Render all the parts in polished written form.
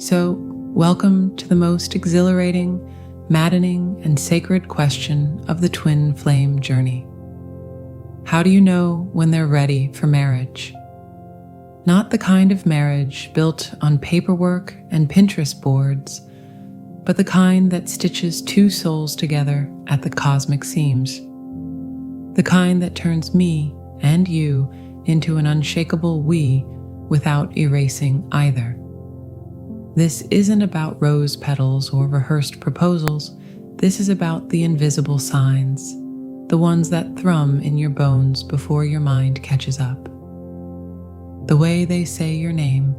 So, welcome to the most exhilarating, maddening, and sacred question of the twin flame journey. How do you know when they're ready for marriage? Not the kind of marriage built on paperwork and Pinterest boards, but the kind that stitches two souls together at the cosmic seams. The kind that turns me and you into an unshakable we without erasing either. This isn't about rose petals or rehearsed proposals. This is about the invisible signs, the ones that thrum in your bones before your mind catches up. The way they say your name,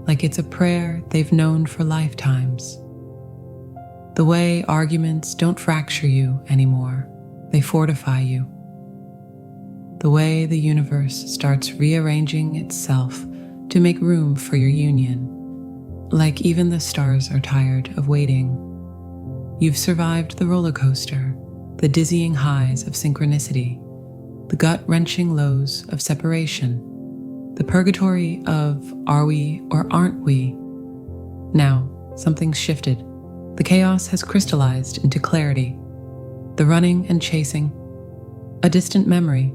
like it's a prayer they've known for lifetimes. The way arguments don't fracture you anymore, they fortify you. The way the universe starts rearranging itself to make room for your union. Like even the stars are tired of waiting. You've survived the roller coaster, the dizzying highs of synchronicity, the gut-wrenching lows of separation, the purgatory of are we or aren't we? Now, something's shifted. The chaos has crystallized into clarity. The running and chasing, a distant memory.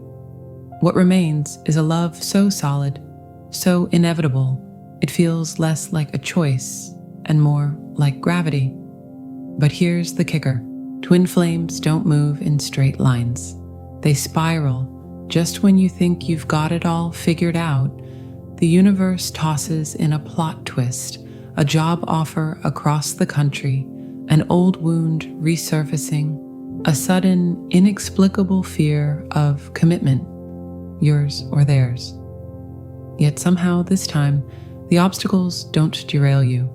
What remains is a love so solid, so inevitable, it feels less like a choice and more like gravity. But here's the kicker. Twin flames don't move in straight lines. They spiral. Just when you think you've got it all figured out, the universe tosses in a plot twist, a job offer across the country, an old wound resurfacing, a sudden, inexplicable fear of commitment, yours or theirs. Yet somehow this time, the obstacles don't derail you,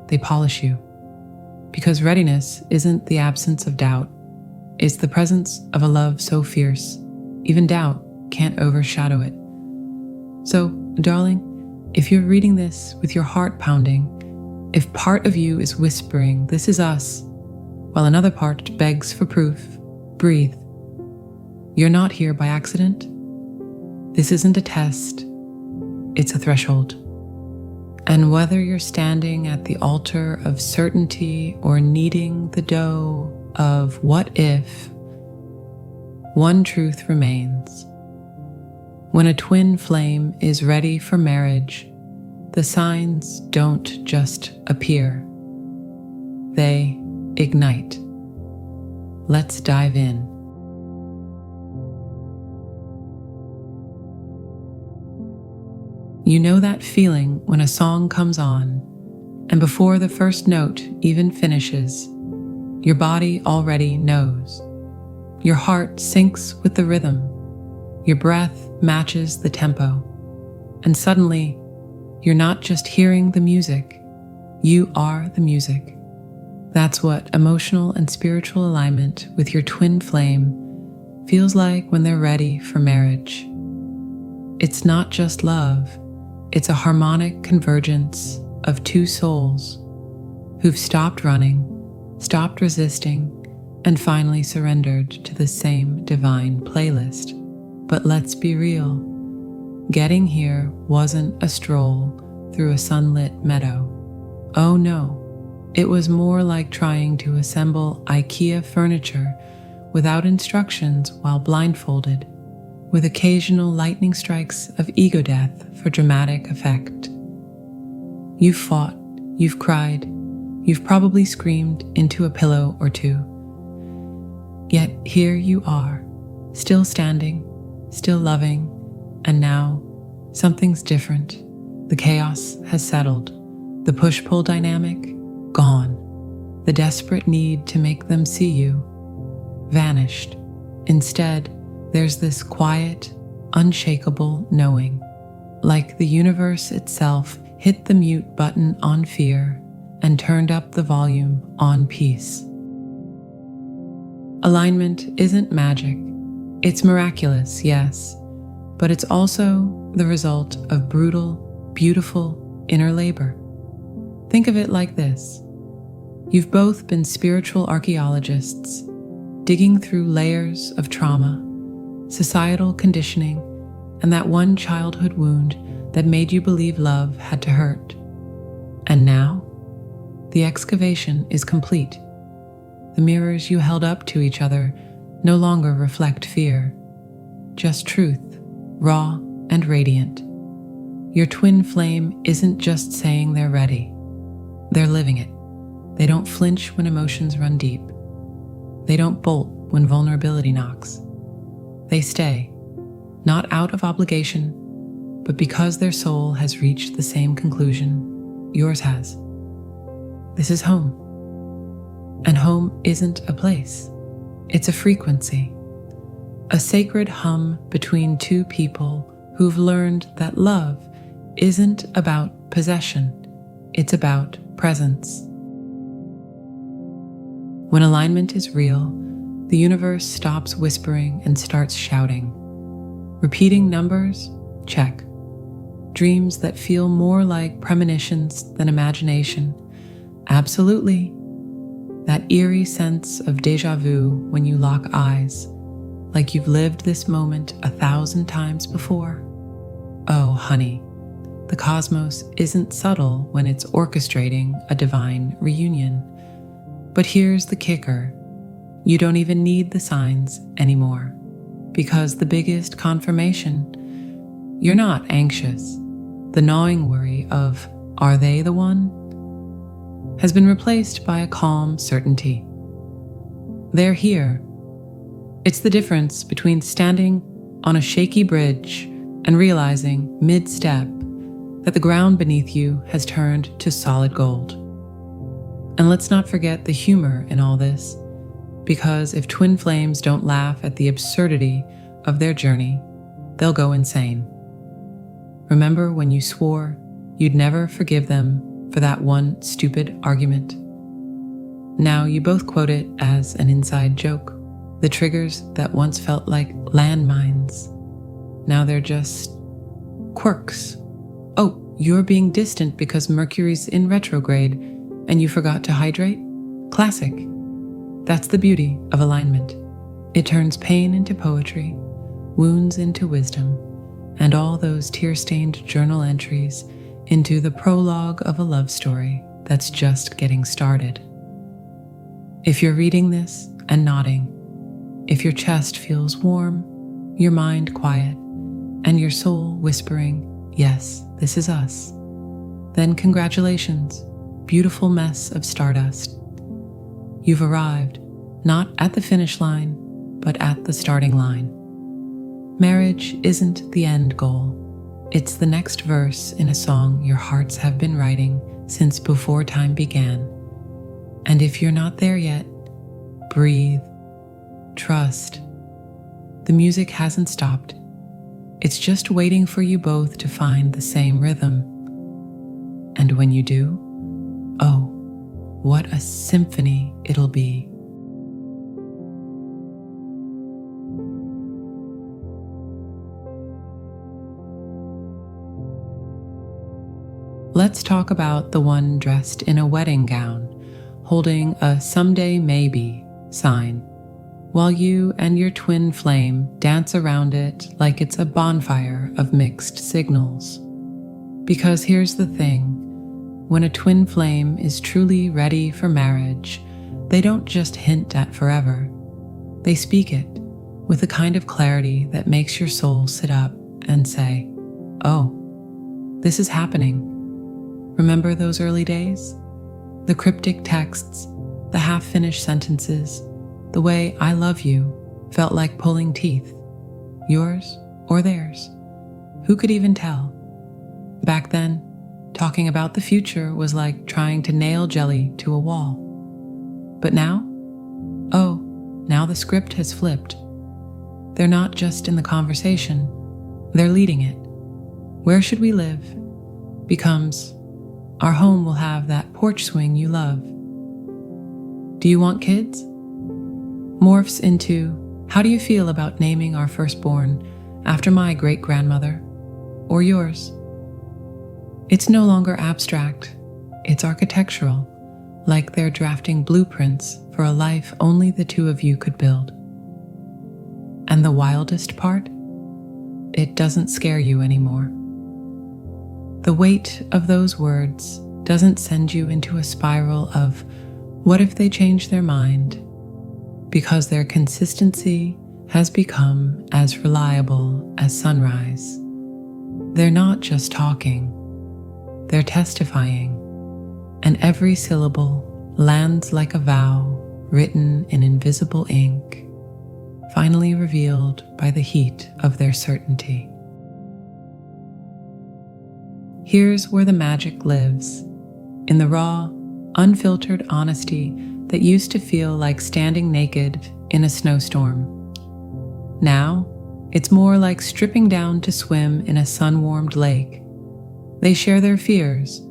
they polish you. Because readiness isn't the absence of doubt, it's the presence of a love so fierce, even doubt can't overshadow it. So, darling, if you're reading this with your heart pounding, if part of you is whispering, "This is us," while another part begs for proof, breathe. You're not here by accident. This isn't a test, it's a threshold. And whether you're standing at the altar of certainty or kneading the dough of what if, one truth remains. When a twin flame is ready for marriage, the signs don't just appear. They ignite. Let's dive in. You know that feeling when a song comes on, and before the first note even finishes, your body already knows. Your heart syncs with the rhythm, your breath matches the tempo, and suddenly, you're not just hearing the music, you are the music. That's what emotional and spiritual alignment with your twin flame feels like when they're ready for marriage. It's not just love. It's a harmonic convergence of two souls who've stopped running, stopped resisting, and finally surrendered to the same divine playlist. But let's be real. Getting here wasn't a stroll through a sunlit meadow. Oh no, it was more like trying to assemble IKEA furniture without instructions while blindfolded, with occasional lightning strikes of ego death for dramatic effect. You've fought, you've cried, you've probably screamed into a pillow or two. Yet here you are, still standing, still loving, and now something's different. The chaos has settled, the push-pull dynamic gone, the desperate need to make them see you vanished. Instead, there's this quiet, unshakable knowing, like the universe itself hit the mute button on fear and turned up the volume on peace. Alignment isn't magic. It's miraculous, yes, but it's also the result of brutal, beautiful inner labor. Think of it like this. You've both been spiritual archaeologists, digging through layers of trauma, societal conditioning, and that one childhood wound that made you believe love had to hurt. And now, The excavation is complete. The mirrors you held up to each other no longer reflect fear, just truth, raw and radiant. Your twin flame isn't just saying they're ready. They're living it. They don't flinch when emotions run deep. They don't bolt when vulnerability knocks. They stay, not out of obligation, but because their soul has reached the same conclusion yours has. This is home. And home isn't a place. It's a frequency, a sacred hum between two people who've learned that love isn't about possession, it's about presence. When alignment is real, the universe stops whispering and starts shouting. Repeating numbers? Check. Dreams that feel more like premonitions than imagination? Absolutely. That eerie sense of déjà vu when you lock eyes, like you've lived this moment 1,000 times before. Oh, honey, the cosmos isn't subtle when it's orchestrating a divine reunion. But here's the kicker. You don't even need the signs anymore, because the biggest confirmation, you're not anxious. The gnawing worry of, are they the one? Has been replaced by a calm certainty. They're here. It's the difference between standing on a shaky bridge and realizing mid-step that the ground beneath you has turned to solid gold. And let's not forget the humor in all this, because if twin flames don't laugh at the absurdity of their journey, they'll go insane. Remember when you swore you'd never forgive them for that one stupid argument? Now you both quote it as an inside joke. The triggers that once felt like landmines, now they're just quirks. Oh, you're being distant because Mercury's in retrograde and you forgot to hydrate? Classic. That's the beauty of alignment. It turns pain into poetry, wounds into wisdom, and all those tear-stained journal entries into the prologue of a love story that's just getting started. If you're reading this and nodding, if your chest feels warm, your mind quiet, and your soul whispering, yes, this is us, then congratulations, beautiful mess of stardust. You've arrived, not at the finish line, but at the starting line. Marriage isn't the end goal. It's the next verse in a song your hearts have been writing since before time began. And if you're not there yet, breathe, trust. The music hasn't stopped. It's just waiting for you both to find the same rhythm. And when you do, oh, what a symphony it'll be. Let's talk about the one dressed in a wedding gown, holding a someday maybe sign, while you and your twin flame dance around it like it's a bonfire of mixed signals. Because here's the thing, when a twin flame is truly ready for marriage, they don't just hint at forever. They speak it with a kind of clarity that makes your soul sit up and say, oh, this is happening. Remember those early days? The cryptic texts, the half-finished sentences, the way I love you felt like pulling teeth. Yours or theirs? Who could even tell? Back then, talking about the future was like trying to nail jelly to a wall. But now? Oh, now the script has flipped. They're not just in the conversation, they're leading it. Where should we live? Becomes, our home will have that porch swing you love. Do you want kids? Morphs into, how do you feel about naming our firstborn after my great-grandmother or yours? It's no longer abstract, it's architectural, like they're drafting blueprints for a life only the two of you could build. And the wildest part? It doesn't scare you anymore. The weight of those words, doesn't send you into a spiral of what if they change their mind, because their consistency has become as reliable as sunrise. They're not just talking, they're testifying, and every syllable lands like a vow written in invisible ink, finally revealed by the heat of their certainty. Here's where the magic lives, in the raw, unfiltered honesty that used to feel like standing naked in a snowstorm. Now, it's more like stripping down to swim in a sun-warmed lake. They share their fears,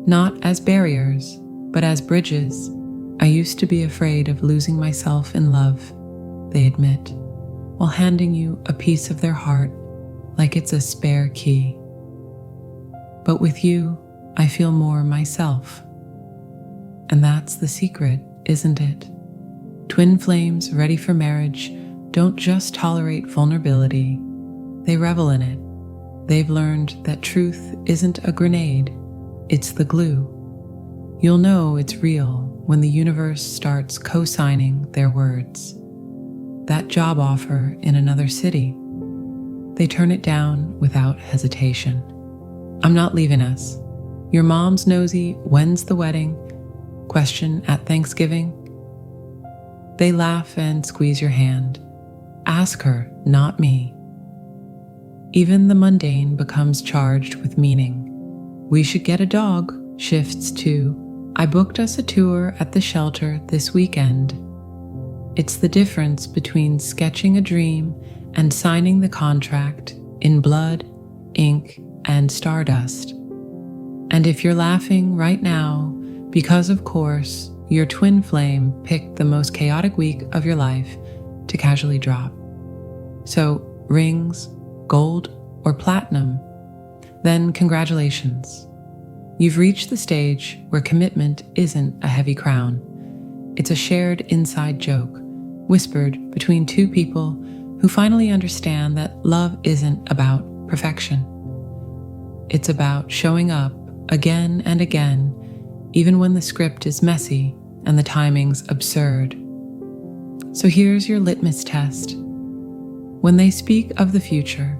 not as barriers, but as bridges. I used to be afraid of losing myself in love, they admit, while handing you a piece of their heart like it's a spare key. But with you, I feel more myself. And that's the secret, isn't it? Twin flames ready for marriage don't just tolerate vulnerability, they revel in it. They've learned that truth isn't a grenade, it's the glue. You'll know it's real when the universe starts co-signing their words. That job offer in another city, they turn it down without hesitation. I'm not leaving us. Your mom's nosy, when's the wedding? Question at Thanksgiving. They laugh and squeeze your hand. Ask her, not me. Even the mundane becomes charged with meaning. We should get a dog shifts to, I booked us a tour at the shelter this weekend. It's the difference between sketching a dream and signing the contract in blood, ink, and stardust. And if you're laughing right now, because of course, your twin flame picked the most chaotic week of your life to casually drop. So, rings, gold, or platinum, then congratulations. You've reached the stage where commitment isn't a heavy crown. It's a shared inside joke, whispered between two people who finally understand that love isn't about perfection. It's about showing up again and again, even when the script is messy and the timing's absurd. So here's your litmus test. When they speak of the future,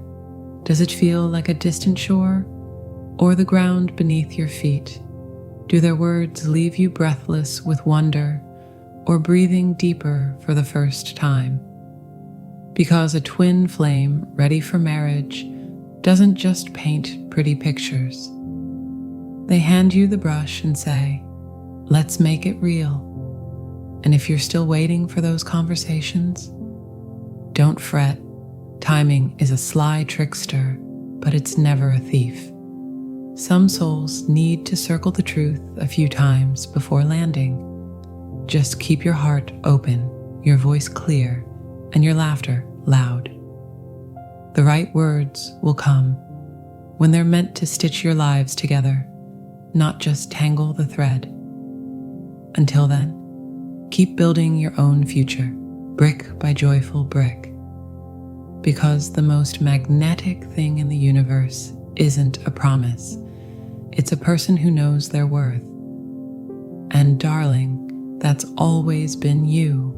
does it feel like a distant shore or the ground beneath your feet? Do their words leave you breathless with wonder or breathing deeper for the first time? Because a twin flame ready for marriage doesn't just paint pretty pictures. They hand you the brush and say, let's make it real. And if you're still waiting for those conversations, don't fret. Timing is a sly trickster, but it's never a thief. Some souls need to circle the truth a few times before landing. Just keep your heart open, your voice clear, and your laughter loud. The right words will come when they're meant to stitch your lives together, not just tangle the thread. Until then, keep building your own future, brick by joyful brick. Because the most magnetic thing in the universe isn't a promise. It's a person who knows their worth. And darling, that's always been you.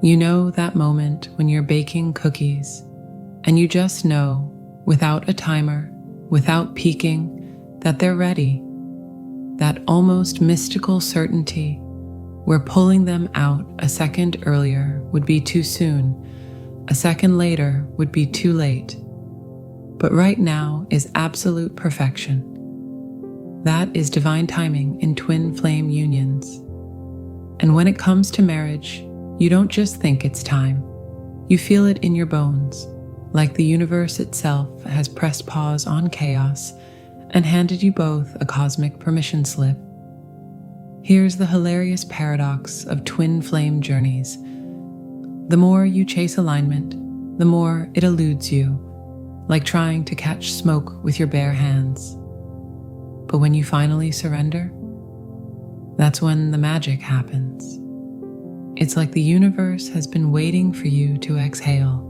You know that moment when you're baking cookies and you just know, without a timer, without peeking, that they're ready. That almost mystical certainty where pulling them out a second earlier would be too soon, a second later would be too late. But right now is absolute perfection. That is divine timing in twin flame unions. And when it comes to marriage, you don't just think it's time. You feel it in your bones, like the universe itself has pressed pause on chaos and handed you both a cosmic permission slip. Here's the hilarious paradox of twin flame journeys. The more you chase alignment, the more it eludes you, like trying to catch smoke with your bare hands. But when you finally surrender, that's when the magic happens. It's like the universe has been waiting for you to exhale,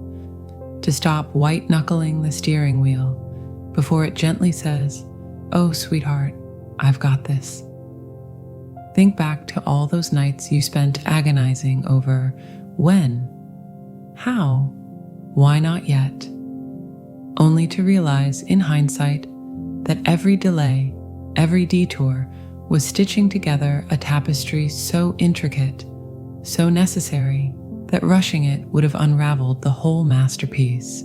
to stop white-knuckling the steering wheel before it gently says, "Oh, sweetheart, I've got this." Think back to all those nights you spent agonizing over when, how, why not yet, only to realize in hindsight that every delay, every detour was stitching together a tapestry so intricate, so necessary, that rushing it would have unraveled the whole masterpiece.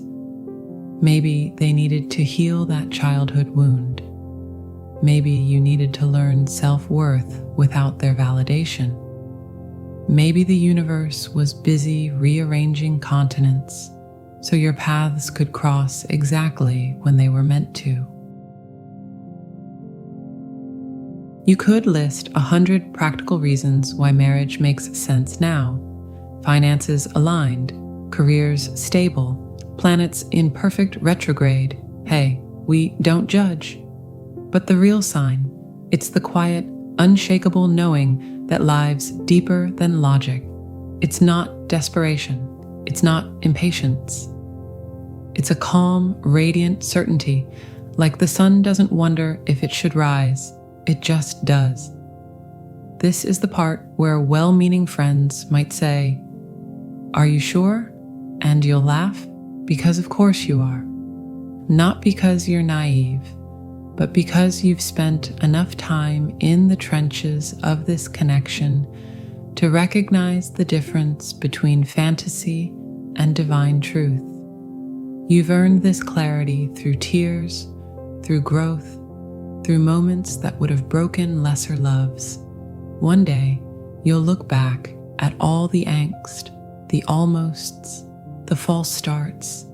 Maybe they needed to heal that childhood wound. Maybe you needed to learn self-worth without their validation. Maybe the universe was busy rearranging continents so your paths could cross exactly when they were meant to. You could list 100 practical reasons why marriage makes sense now. Finances aligned, careers stable, planets in perfect retrograde. Hey, we don't judge. But the real sign, it's the quiet, unshakable knowing that lives deeper than logic. It's not desperation. It's not impatience. It's a calm, radiant certainty, like the sun doesn't wonder if it should rise. It just does. This is the part where well-meaning friends might say, "Are you sure?" And you'll laugh, because of course you are. Not because you're naive, but because you've spent enough time in the trenches of this connection to recognize the difference between fantasy and divine truth. You've earned this clarity through tears, through growth, through moments that would have broken lesser loves. One day, you'll look back at all the angst, the almosts, the false starts,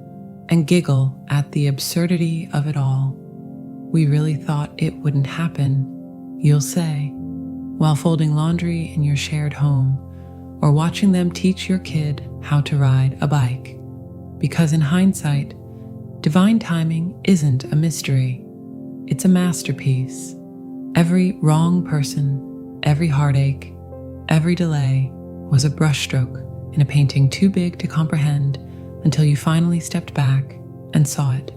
and giggle at the absurdity of it all. "We really thought it wouldn't happen," you'll say, while folding laundry in your shared home, or watching them teach your kid how to ride a bike. Because in hindsight, divine timing isn't a mystery. It's a masterpiece. Every wrong person, every heartache, every delay was a brushstroke in a painting too big to comprehend until you finally stepped back and saw it.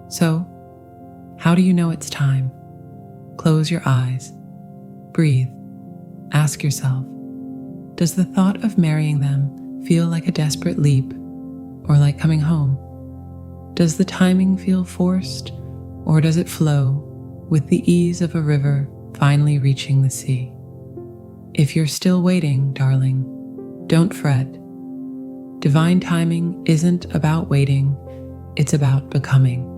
So, how do you know it's time? Close your eyes. Breathe. Ask yourself, does the thought of marrying them feel like a desperate leap or like coming home? Does the timing feel forced, or does it flow with the ease of a river finally reaching the sea? If you're still waiting, darling, don't fret. Divine timing isn't about waiting, it's about becoming.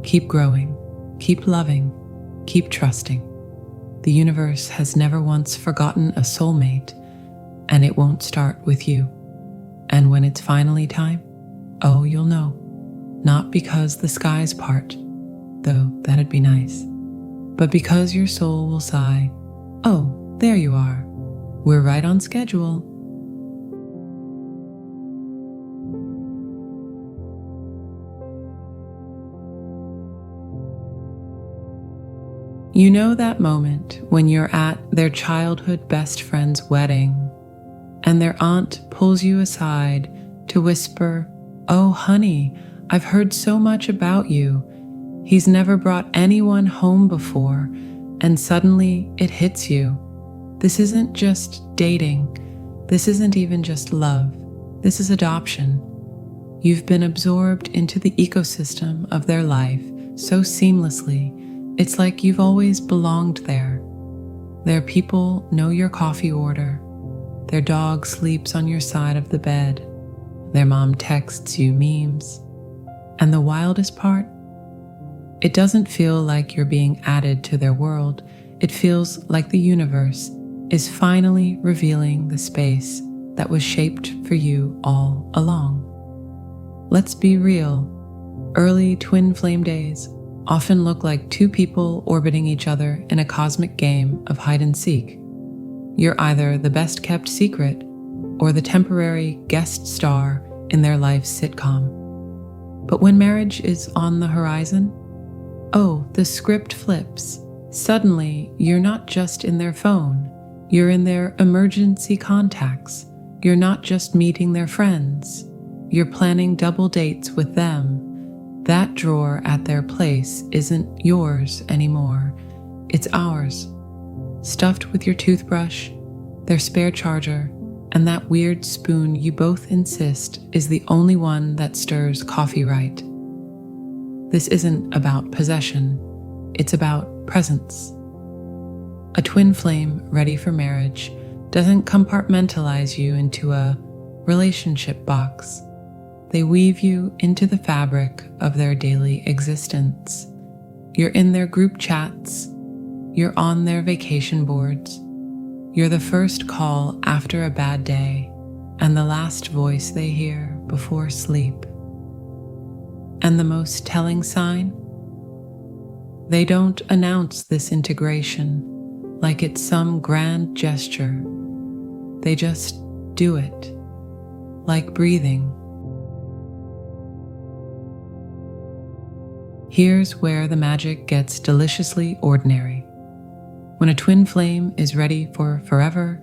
Keep growing, keep loving, keep trusting. The universe has never once forgotten a soulmate, and it won't start with you. And when it's finally time, oh, you'll know. Not because the skies part, though that'd be nice, but because your soul will sigh, "Oh, there you are. We're right on schedule." You know that moment when you're at their childhood best friend's wedding, and their aunt pulls you aside to whisper, "Oh, honey, I've heard so much about you. He's never brought anyone home before," and suddenly it hits you. This isn't just dating. This isn't even just love. This is adoption. You've been absorbed into the ecosystem of their life so seamlessly, it's like you've always belonged there. Their people know your coffee order. Their dog sleeps on your side of the bed. Their mom texts you memes. And the wildest part? It doesn't feel like you're being added to their world. It feels like the universe is finally revealing the space that was shaped for you all along. Let's be real. Early twin flame days often look like two people orbiting each other in a cosmic game of hide and seek. You're either the best kept secret or the temporary guest star in their life's sitcom. But when marriage is on the horizon, oh, the script flips. Suddenly, you're not just in their phone, You're in their emergency contacts. You're not just meeting their friends. You're planning double dates with them. That drawer at their place isn't yours anymore. It's ours. Stuffed with your toothbrush, their spare charger, and that weird spoon you both insist is the only one that stirs coffee right. This isn't about possession. It's about presence. A twin flame ready for marriage doesn't compartmentalize you into a relationship box. They weave you into the fabric of their daily existence. You're in their group chats. You're on their vacation boards. You're the first call after a bad day and the last voice they hear before sleep. And the most telling sign? They don't announce this integration like it's some grand gesture. They just do it, like breathing. Here's where the magic gets deliciously ordinary. When a twin flame is ready for forever,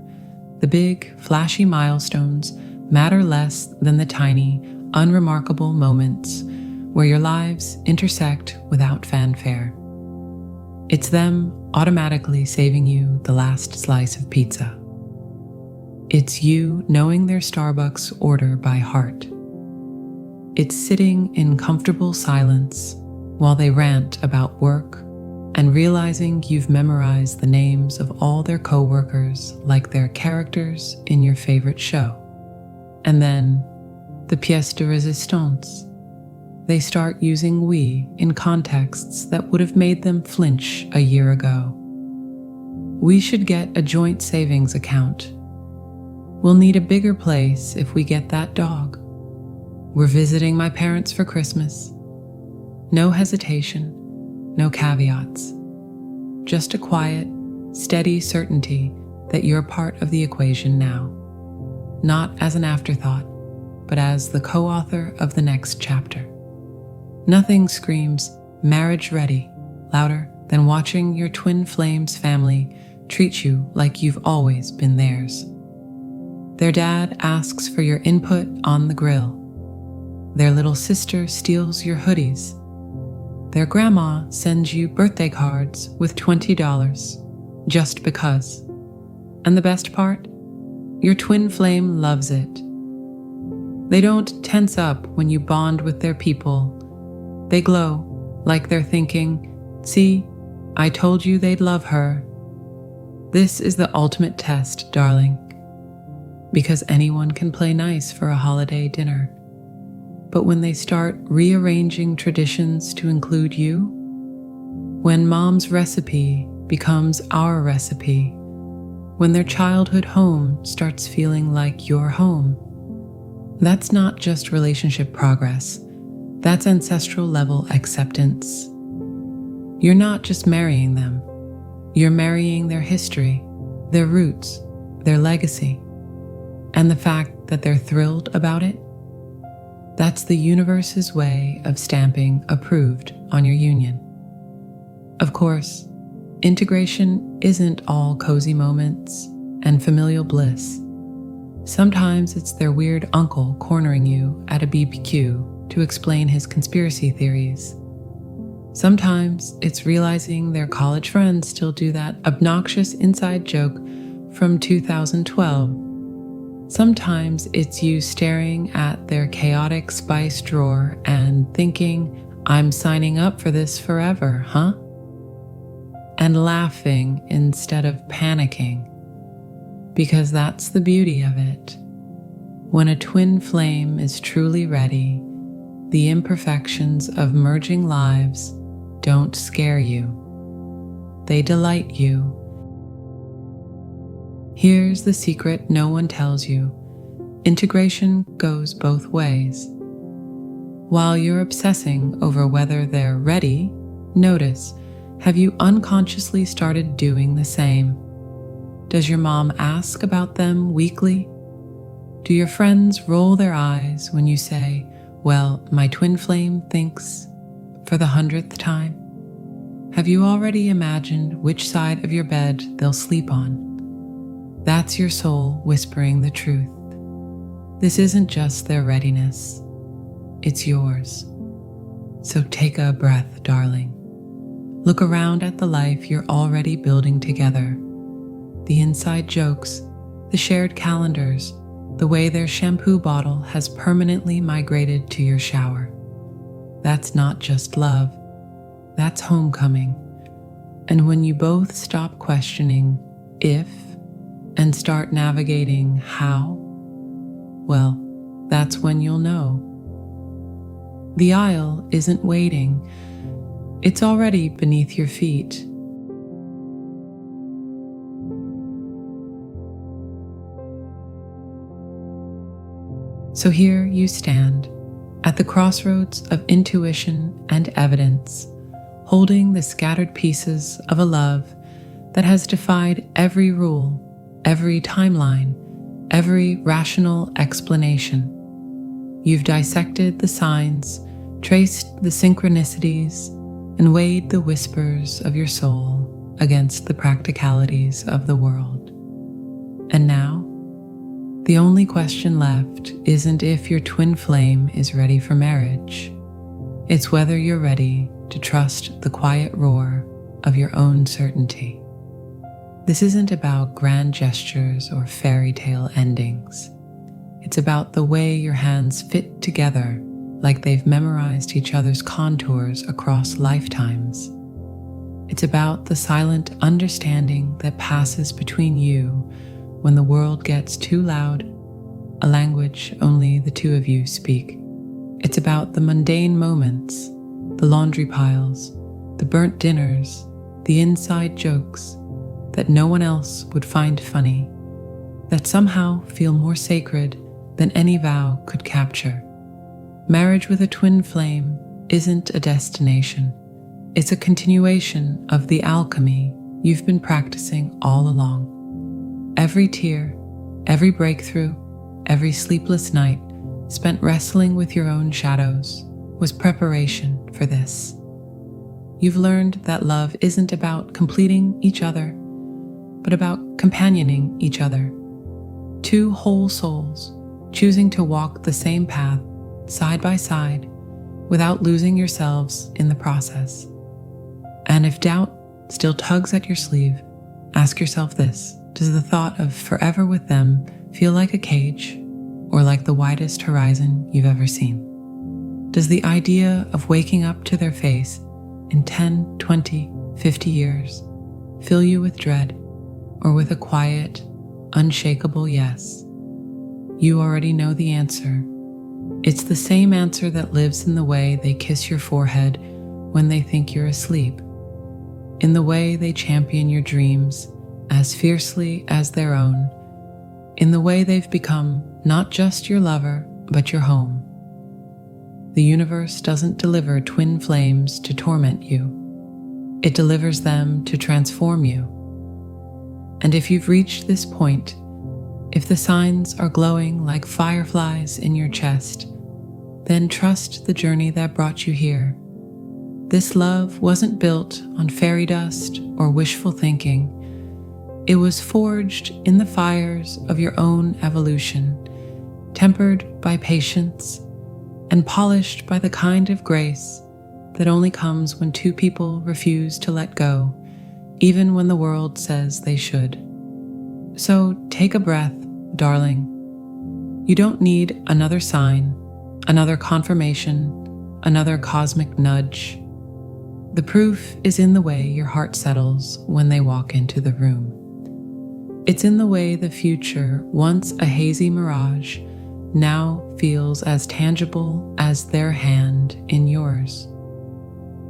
the big, flashy milestones matter less than the tiny, unremarkable moments where your lives intersect without fanfare. It's them automatically saving you the last slice of pizza. It's you knowing their Starbucks order by heart. It's sitting in comfortable silence while they rant about work and realizing you've memorized the names of all their coworkers like they're characters in your favorite show. And then, the pièce de résistance. They start using we in contexts that would have made them flinch a year ago. We should get a joint savings account. We'll need a bigger place if we get that dog. We're visiting my parents for Christmas. No hesitation, no caveats. Just a quiet, steady certainty that you're part of the equation now. Not as an afterthought, but as the co-author of the next chapter. Nothing screams marriage ready louder than watching your twin flames family treat you like you've always been theirs. Their dad asks for your input on the grill. Their little sister steals your hoodies. Their grandma sends you birthday cards with $20 just because. And the best part? Your twin flame loves it. They don't tense up when you bond with their people. They glow like they're thinking, see, I told you they'd love her. This is the ultimate test, darling, because anyone can play nice for a holiday dinner. But when they start rearranging traditions to include you, when mom's recipe becomes our recipe, when their childhood home starts feeling like your home, that's not just relationship progress. That's ancestral level acceptance. You're not just marrying them. You're marrying their history, their roots, their legacy. And the fact that they're thrilled about it, that's the universe's way of stamping approved on your union. Of course, integration isn't all cozy moments and familial bliss. Sometimes it's their weird uncle cornering you at a BBQ to explain his conspiracy theories. Sometimes it's realizing their college friends still do that obnoxious inside joke from 2012. Sometimes it's you staring at their chaotic spice drawer and thinking, I'm signing up for this forever, huh? And laughing instead of panicking, because that's the beauty of it. When a twin flame is truly ready, the imperfections of merging lives don't scare you. They delight you. Here's the secret no one tells you. Integration goes both ways. While you're obsessing over whether they're ready, notice, have you unconsciously started doing the same? Does your mom ask about them weekly? Do your friends roll their eyes when you say, well, my twin flame thinks, for the 100th time? Have you already imagined which side of your bed they'll sleep on? That's your soul whispering the truth. This isn't just their readiness, it's yours. So take a breath, darling. Look around at the life you're already building together. The inside jokes, the shared calendars, the way their shampoo bottle has permanently migrated to your shower. That's not just love, that's homecoming. And when you both stop questioning if and start navigating how, well, that's when you'll know. The aisle isn't waiting, it's already beneath your feet. So here you stand, at the crossroads of intuition and evidence, holding the scattered pieces of a love that has defied every rule, every timeline, every rational explanation. You've dissected the signs, traced the synchronicities, and weighed the whispers of your soul against the practicalities of the world. And now, the only question left isn't if your twin flame is ready for marriage. It's whether you're ready to trust the quiet roar of your own certainty. This isn't about grand gestures or fairy tale endings. It's about the way your hands fit together like they've memorized each other's contours across lifetimes. It's about the silent understanding that passes between you when the world gets too loud, a language only the two of you speak. It's about the mundane moments, the laundry piles, the burnt dinners, the inside jokes that no one else would find funny, that somehow feel more sacred than any vow could capture. Marriage with a twin flame isn't a destination. It's a continuation of the alchemy you've been practicing all along. Every tear, every breakthrough, every sleepless night spent wrestling with your own shadows was preparation for this. You've learned that love isn't about completing each other, but about companioning each other. Two whole souls choosing to walk the same path side by side without losing yourselves in the process. And if doubt still tugs at your sleeve, ask yourself this: does the thought of forever with them feel like a cage or like the widest horizon you've ever seen? Does the idea of waking up to their face in 10, 20, 50 years fill you with dread or with a quiet, unshakable yes? You already know the answer. It's the same answer that lives in the way they kiss your forehead when they think you're asleep, in the way they champion your dreams as fiercely as their own, in the way they've become not just your lover, but your home. The universe doesn't deliver twin flames to torment you. It delivers them to transform you. And if you've reached this point, if the signs are glowing like fireflies in your chest, then trust the journey that brought you here. This love wasn't built on fairy dust or wishful thinking. It was forged in the fires of your own evolution, tempered by patience and polished by the kind of grace that only comes when two people refuse to let go, even when the world says they should. So take a breath, darling. You don't need another sign, another confirmation, another cosmic nudge. The proof is in the way your heart settles when they walk into the room. It's in the way the future, once a hazy mirage, now feels as tangible as their hand in yours.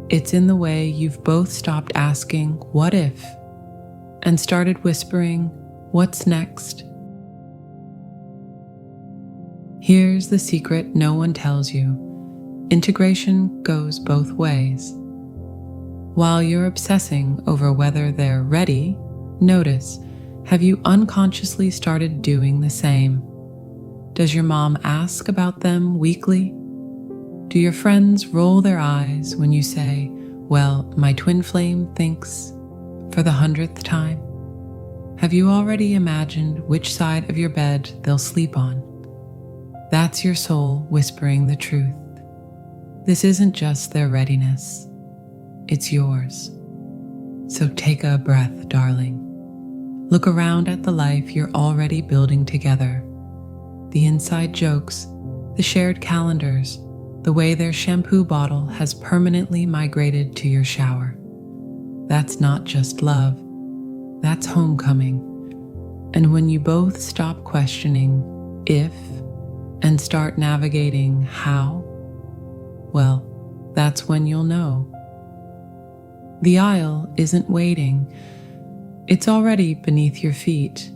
It's in the way you've both stopped asking, "What if?" and started whispering, "What's next?" Here's the secret no one tells you. Integration goes both ways. While you're obsessing over whether they're ready, notice, have you unconsciously started doing the same? Does your mom ask about them weekly? Do your friends roll their eyes when you say, "Well, my twin flame thinks," for the 100th time? Have you already imagined which side of your bed they'll sleep on? That's your soul whispering the truth. This isn't just their readiness, it's yours. So take a breath, darling. Look around at the life you're already building together. The inside jokes, the shared calendars, the way their shampoo bottle has permanently migrated to your shower. That's not just love, that's homecoming. And when you both stop questioning if and start navigating how, well, that's when you'll know. The aisle isn't waiting, it's already beneath your feet,